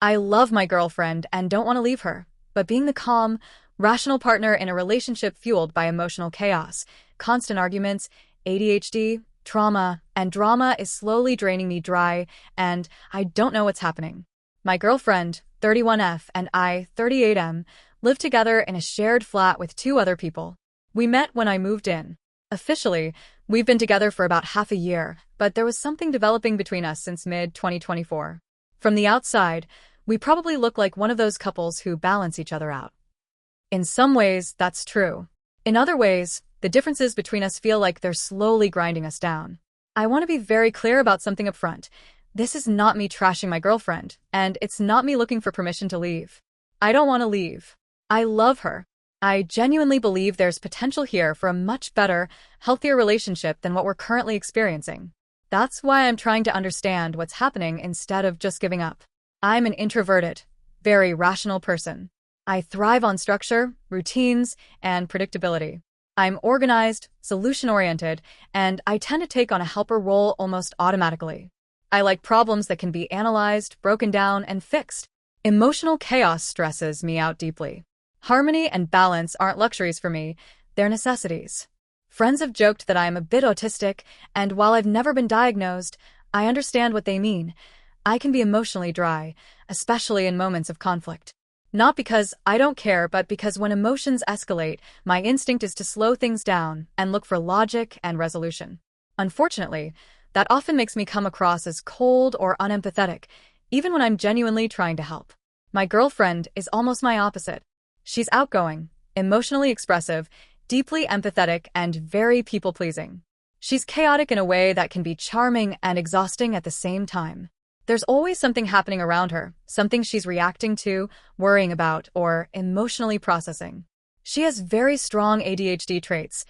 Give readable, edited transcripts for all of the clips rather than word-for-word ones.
I love my girlfriend and don't want to leave her, but being the calm, rational partner in a relationship fueled by emotional chaos, constant arguments, ADHD, trauma, and drama is slowly draining me dry, and I don't know what's happening. My girlfriend, 31F, and I, 38M, live together in a shared flat with two other people. We met when I moved in. Officially, we've been together for about half a year, but there was something developing between us since mid-2024. From the outside, we probably look like one of those couples who balance each other out. In some ways, that's true. In other ways, the differences between us feel like they're slowly grinding us down. I want to be very clear about something up front. This is not me trashing my girlfriend, and it's not me looking for permission to leave. I don't want to leave. I love her. I genuinely believe there's potential here for a much better, healthier relationship than what we're currently experiencing. That's why I'm trying to understand what's happening instead of just giving up. I'm an introverted, very rational person. I thrive on structure, routines, and predictability. I'm organized, solution-oriented, and I tend to take on a helper role almost automatically. I like problems that can be analyzed, broken down, and fixed. Emotional chaos stresses me out deeply. Harmony and balance aren't luxuries for me, they're necessities. Friends have joked that I am a bit autistic, and while I've never been diagnosed, I understand what they mean. I can be emotionally dry, especially in moments of conflict. Not because I don't care, but because when emotions escalate, my instinct is to slow things down and look for logic and resolution. Unfortunately, that often makes me come across as cold or unempathetic, even when I'm genuinely trying to help. My girlfriend is almost my opposite. She's outgoing, emotionally expressive, deeply empathetic, and very people-pleasing. She's chaotic in a way that can be charming and exhausting at the same time. There's always something happening around her, something she's reacting to, worrying about, or emotionally processing. She has very strong ADHD traits: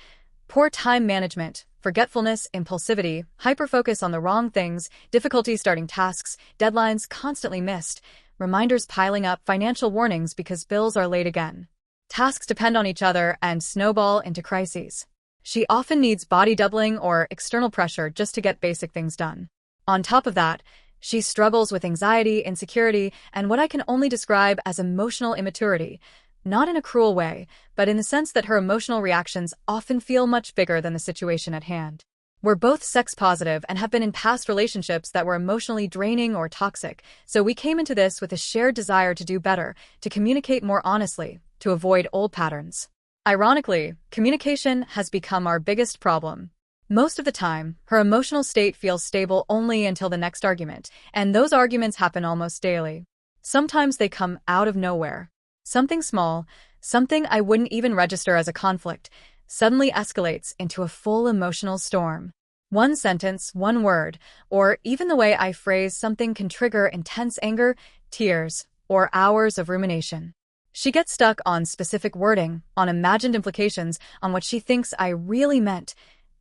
poor time management, forgetfulness, impulsivity, hyperfocus on the wrong things, difficulty starting tasks, deadlines constantly missed, reminders piling up, financial warnings because bills are late again. Tasks depend on each other and snowball into crises. She often needs body doubling or external pressure just to get basic things done. On top of that, she struggles with anxiety, insecurity, and what I can only describe as emotional immaturity, not in a cruel way, but in the sense that her emotional reactions often feel much bigger than the situation at hand. We're both sex positive and have been in past relationships that were emotionally draining or toxic, so we came into this with a shared desire to do better, to communicate more honestly, to avoid old patterns. Ironically, communication has become our biggest problem. Most of the time, her emotional state feels stable only until the next argument, and those arguments happen almost daily. Sometimes they come out of nowhere. Something small, something I wouldn't even register as a conflict, suddenly escalates into a full emotional storm. One sentence, one word, or even the way I phrase something can trigger intense anger, tears, or hours of rumination. She gets stuck on specific wording, on imagined implications, on what she thinks I really meant,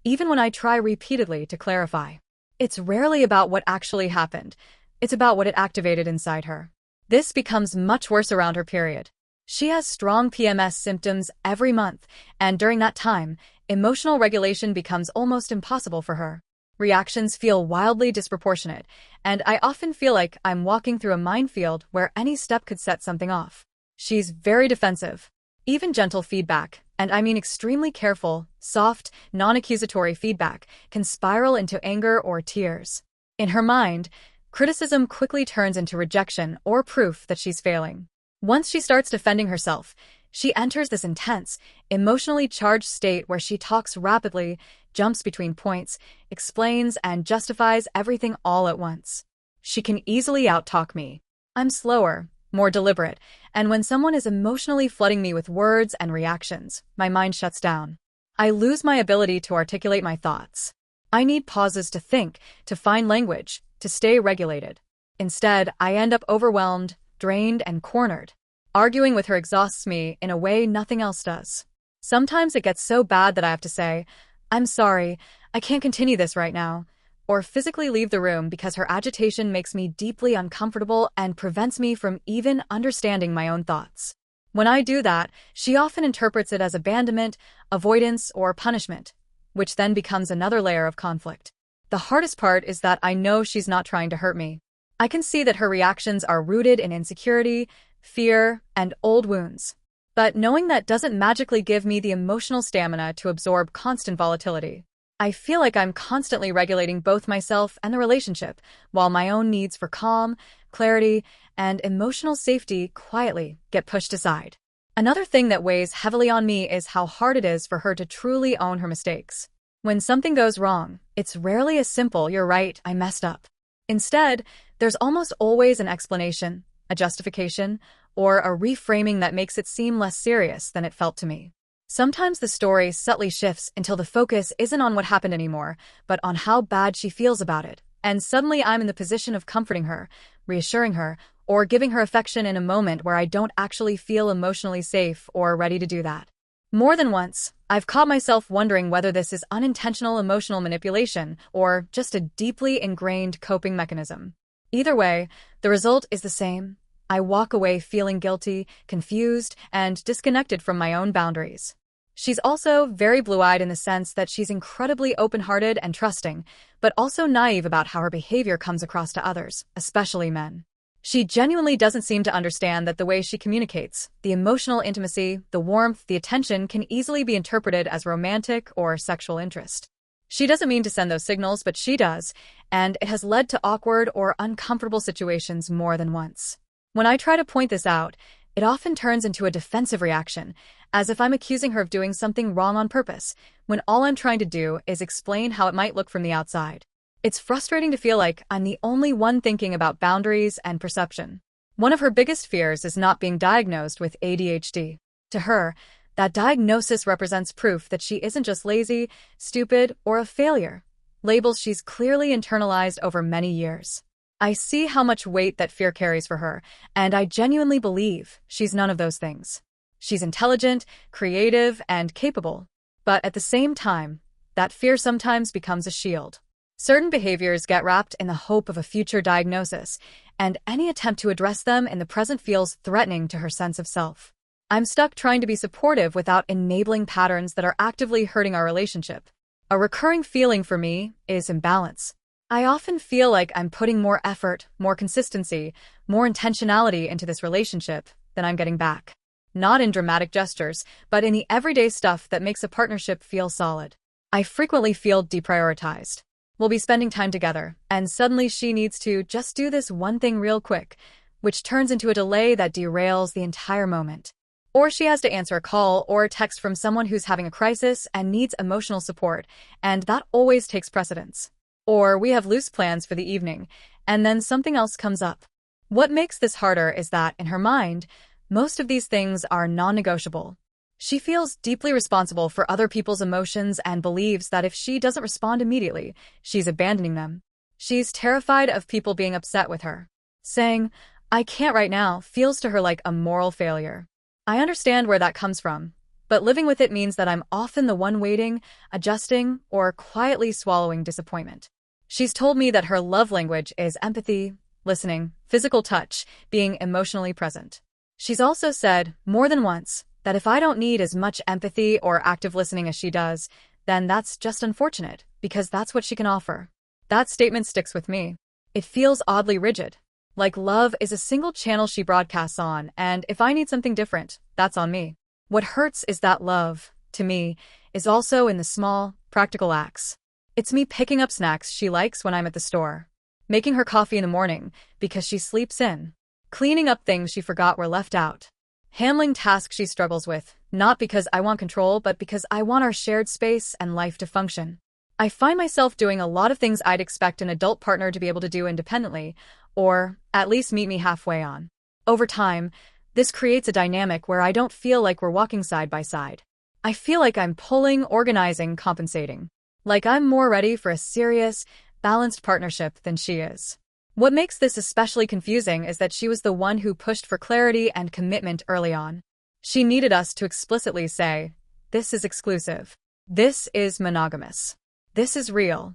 even when I try repeatedly to clarify. It's rarely about what actually happened. It's about what it activated inside her. This becomes much worse around her period. She has strong PMS symptoms every month, and during that time, emotional regulation becomes almost impossible for her. Reactions feel wildly disproportionate, and I often feel like I'm walking through a minefield where any step could set something off. She's very defensive. Even gentle feedback, and I mean extremely careful, soft, non-accusatory feedback, can spiral into anger or tears. In her mind, criticism quickly turns into rejection or proof that she's failing. Once she starts defending herself, she enters this intense, emotionally charged state where she talks rapidly, jumps between points, explains and justifies everything all at once. She can easily outtalk me. I'm slower, more deliberate, and when someone is emotionally flooding me with words and reactions, my mind shuts down. I lose my ability to articulate my thoughts. I need pauses to think, to find language, to stay regulated. Instead, I end up overwhelmed, drained, and cornered. Arguing with her exhausts me in a way nothing else does. Sometimes it gets so bad that I have to say, "I'm sorry, I can't continue this right now," or physically leave the room because her agitation makes me deeply uncomfortable and prevents me from even understanding my own thoughts. When I do that, she often interprets it as abandonment, avoidance, or punishment, which then becomes another layer of conflict. The hardest part is that I know she's not trying to hurt me. I can see that her reactions are rooted in insecurity, fear, and old wounds. But knowing that doesn't magically give me the emotional stamina to absorb constant volatility. I feel like I'm constantly regulating both myself and the relationship, while my own needs for calm, clarity, and emotional safety quietly get pushed aside. Another thing that weighs heavily on me is how hard it is for her to truly own her mistakes. When something goes wrong, it's rarely as simple, "You're right, I messed up." Instead, there's almost always an explanation, a justification, or a reframing that makes it seem less serious than it felt to me. Sometimes the story subtly shifts until the focus isn't on what happened anymore, but on how bad she feels about it. And suddenly I'm in the position of comforting her, reassuring her, or giving her affection in a moment where I don't actually feel emotionally safe or ready to do that. More than once, I've caught myself wondering whether this is unintentional emotional manipulation or just a deeply ingrained coping mechanism. Either way, the result is the same. I walk away feeling guilty, confused, and disconnected from my own boundaries. She's also very blue-eyed in the sense that she's incredibly open-hearted and trusting, but also naive about how her behavior comes across to others, especially men. She genuinely doesn't seem to understand that the way she communicates, the emotional intimacy, the warmth, the attention can easily be interpreted as romantic or sexual interest. She doesn't mean to send those signals, but she does, and it has led to awkward or uncomfortable situations more than once. When I try to point this out, it often turns into a defensive reaction, as if I'm accusing her of doing something wrong on purpose, when all I'm trying to do is explain how it might look from the outside. It's frustrating to feel like I'm the only one thinking about boundaries and perception. One of her biggest fears is not being diagnosed with ADHD. To her, that diagnosis represents proof that she isn't just lazy, stupid, or a failure, labels she's clearly internalized over many years. I see how much weight that fear carries for her, and I genuinely believe she's none of those things. She's intelligent, creative, and capable. But at the same time, that fear sometimes becomes a shield. Certain behaviors get wrapped in the hope of a future diagnosis, and any attempt to address them in the present feels threatening to her sense of self. I'm stuck trying to be supportive without enabling patterns that are actively hurting our relationship. A recurring feeling for me is imbalance. I often feel like I'm putting more effort, more consistency, more intentionality into this relationship than I'm getting back. Not in dramatic gestures, but in the everyday stuff that makes a partnership feel solid. I frequently feel deprioritized. We'll be spending time together, and suddenly she needs to just do this one thing real quick, which turns into a delay that derails the entire moment. Or she has to answer a call or a text from someone who's having a crisis and needs emotional support, and that always takes precedence. Or we have loose plans for the evening, and then something else comes up. What makes this harder is that, in her mind, most of these things are non-negotiable. She feels deeply responsible for other people's emotions and believes that if she doesn't respond immediately, she's abandoning them. She's terrified of people being upset with her. Saying, "I can't right now," feels to her like a moral failure. I understand where that comes from, but living with it means that I'm often the one waiting, adjusting, or quietly swallowing disappointment. She's told me that her love language is empathy, listening, physical touch, being emotionally present. She's also said, more than once, that if I don't need as much empathy or active listening as she does, then that's just unfortunate, because that's what she can offer. That statement sticks with me. It feels oddly rigid. Like love is a single channel she broadcasts on, and if I need something different, that's on me. What hurts is that love, to me, is also in the small, practical acts. It's me picking up snacks she likes when I'm at the store, making her coffee in the morning because she sleeps in, cleaning up things she forgot were left out, handling tasks she struggles with, not because I want control, but because I want our shared space and life to function. I find myself doing a lot of things I'd expect an adult partner to be able to do independently, or at least meet me halfway on. Over time, this creates a dynamic where I don't feel like we're walking side by side. I feel like I'm pulling, organizing, compensating. Like I'm more ready for a serious, balanced partnership than she is. What makes this especially confusing is that she was the one who pushed for clarity and commitment early on. She needed us to explicitly say, "This is exclusive. This is monogamous. This is real."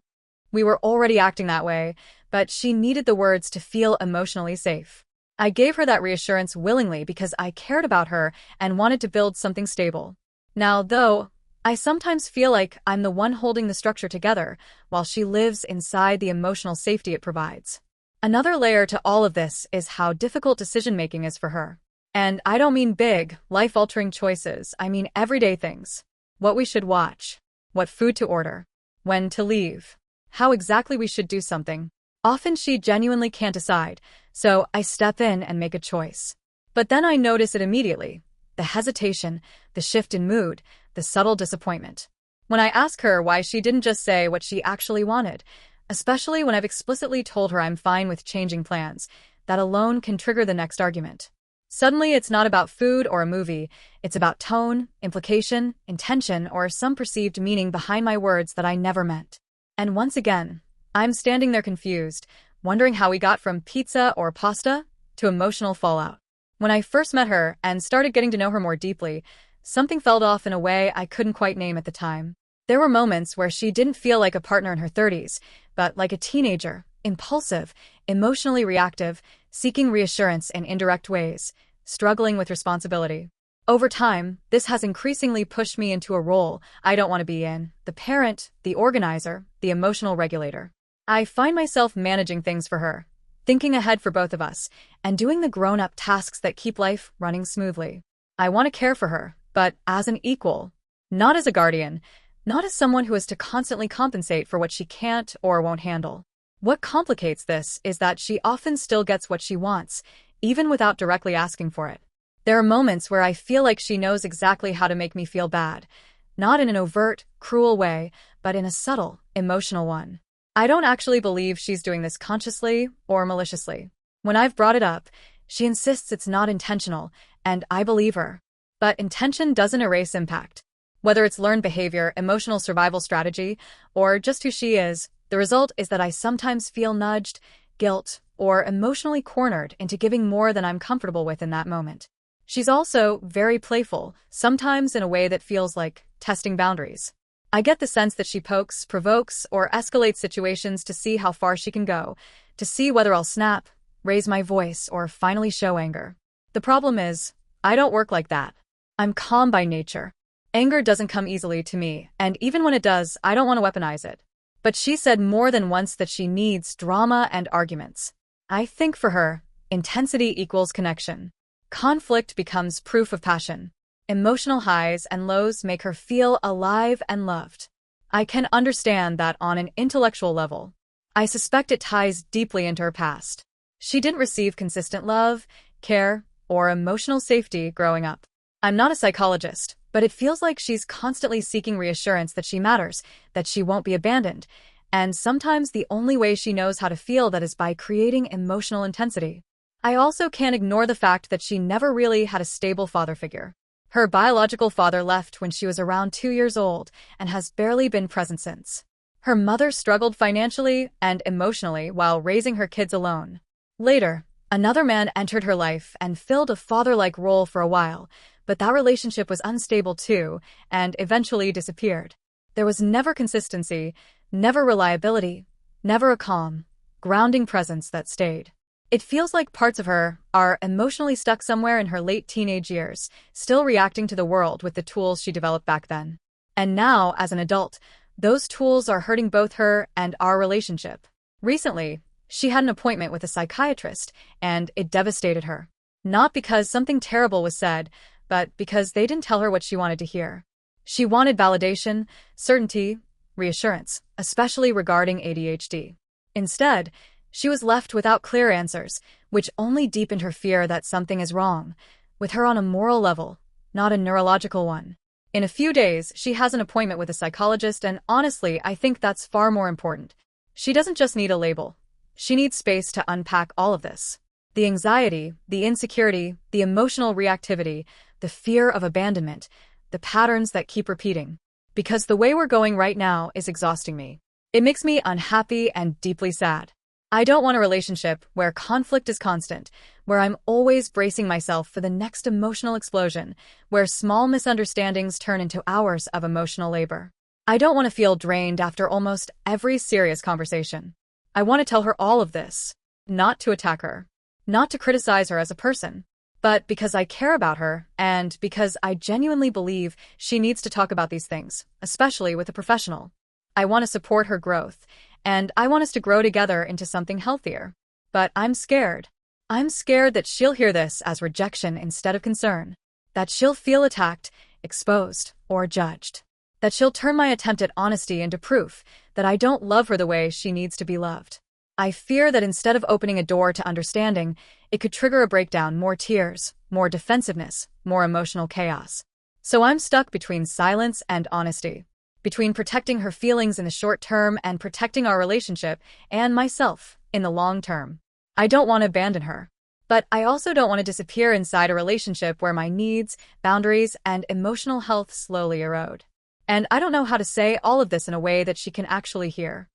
We were already acting that way, but she needed the words to feel emotionally safe. I gave her that reassurance willingly because I cared about her and wanted to build something stable. Now, though, I sometimes feel like I'm the one holding the structure together while she lives inside the emotional safety it provides. Another layer to all of this is how difficult decision-making is for her. And I don't mean big, life-altering choices, I mean everyday things. What we should watch, what food to order, when to leave, how exactly we should do something. Often she genuinely can't decide, so I step in and make a choice. But then I notice it immediately. The hesitation, the shift in mood, the subtle disappointment. When I ask her why she didn't just say what she actually wanted, especially when I've explicitly told her I'm fine with changing plans, that alone can trigger the next argument. Suddenly, it's not about food or a movie, it's about tone, implication, intention, or some perceived meaning behind my words that I never meant. And once again, I'm standing there confused, wondering how we got from pizza or pasta to emotional fallout. When I first met her and started getting to know her more deeply, something felt off in a way I couldn't quite name at the time. There were moments where she didn't feel like a partner in her 30s, but like a teenager, impulsive, emotionally reactive, seeking reassurance in indirect ways, struggling with responsibility. Over time, this has increasingly pushed me into a role I don't want to be in, the parent, the organizer, the emotional regulator. I find myself managing things for her, thinking ahead for both of us, and doing the grown-up tasks that keep life running smoothly. I want to care for her, but as an equal, not as a guardian, not as someone who is to constantly compensate for what she can't or won't handle. What complicates this is that she often still gets what she wants, even without directly asking for it. There are moments where I feel like she knows exactly how to make me feel bad, not in an overt, cruel way, but in a subtle, emotional one. I don't actually believe she's doing this consciously or maliciously. When I've brought it up, she insists it's not intentional, and I believe her. But intention doesn't erase impact. Whether it's learned behavior, emotional survival strategy, or just who she is, the result is that I sometimes feel nudged, guilt, or emotionally cornered into giving more than I'm comfortable with in that moment. She's also very playful, sometimes in a way that feels like testing boundaries. I get the sense that she pokes, provokes, or escalates situations to see how far she can go, to see whether I'll snap, raise my voice, or finally show anger. The problem is, I don't work like that. I'm calm by nature. Anger doesn't come easily to me, and even when it does, I don't want to weaponize it. But she said more than once that she needs drama and arguments. I think for her, intensity equals connection. Conflict becomes proof of passion. Emotional highs and lows make her feel alive and loved. I can understand that on an intellectual level. I suspect it ties deeply into her past. She didn't receive consistent love, care, or emotional safety growing up. I'm not a psychologist, but it feels like she's constantly seeking reassurance that she matters, that she won't be abandoned, and sometimes the only way she knows how to feel that is by creating emotional intensity. I also can't ignore the fact that she never really had a stable father figure. Her biological father left when she was around 2 years old and has barely been present since. Her mother struggled financially and emotionally while raising her kids alone. Later, another man entered her life and filled a father-like role for a while, but that relationship was unstable too and eventually disappeared. There was never consistency, never reliability, never a calm, grounding presence that stayed. It feels like parts of her are emotionally stuck somewhere in her late teenage years, still reacting to the world with the tools she developed back then. And now, as an adult, those tools are hurting both her and our relationship. Recently, she had an appointment with a psychiatrist, and it devastated her. Not because something terrible was said, but because they didn't tell her what she wanted to hear. She wanted validation, certainty, reassurance, especially regarding ADHD. Instead, she was left without clear answers, which only deepened her fear that something is wrong, with her on a moral level, not a neurological one. In a few days, she has an appointment with a psychologist, and honestly, I think that's far more important. She doesn't just need a label. She needs space to unpack all of this. The anxiety, the insecurity, the emotional reactivity, the fear of abandonment, the patterns that keep repeating. Because the way we're going right now is exhausting me. It makes me unhappy and deeply sad. I don't want a relationship where conflict is constant, where I'm always bracing myself for the next emotional explosion, where small misunderstandings turn into hours of emotional labor. I don't want to feel drained after almost every serious conversation. I want to tell her all of this, not to attack her, not to criticize her as a person, but because I care about her and because I genuinely believe she needs to talk about these things, especially with a professional. I want to support her growth, and I want us to grow together into something healthier. But I'm scared. I'm scared that she'll hear this as rejection instead of concern. That she'll feel attacked, exposed, or judged. That she'll turn my attempt at honesty into proof that I don't love her the way she needs to be loved. I fear that instead of opening a door to understanding, it could trigger a breakdown, more tears, more defensiveness, more emotional chaos. So I'm stuck between silence and honesty. Between protecting her feelings in the short term and protecting our relationship and myself in the long term. I don't want to abandon her. But I also don't want to disappear inside a relationship where my needs, boundaries, and emotional health slowly erode. And I don't know how to say all of this in a way that she can actually hear.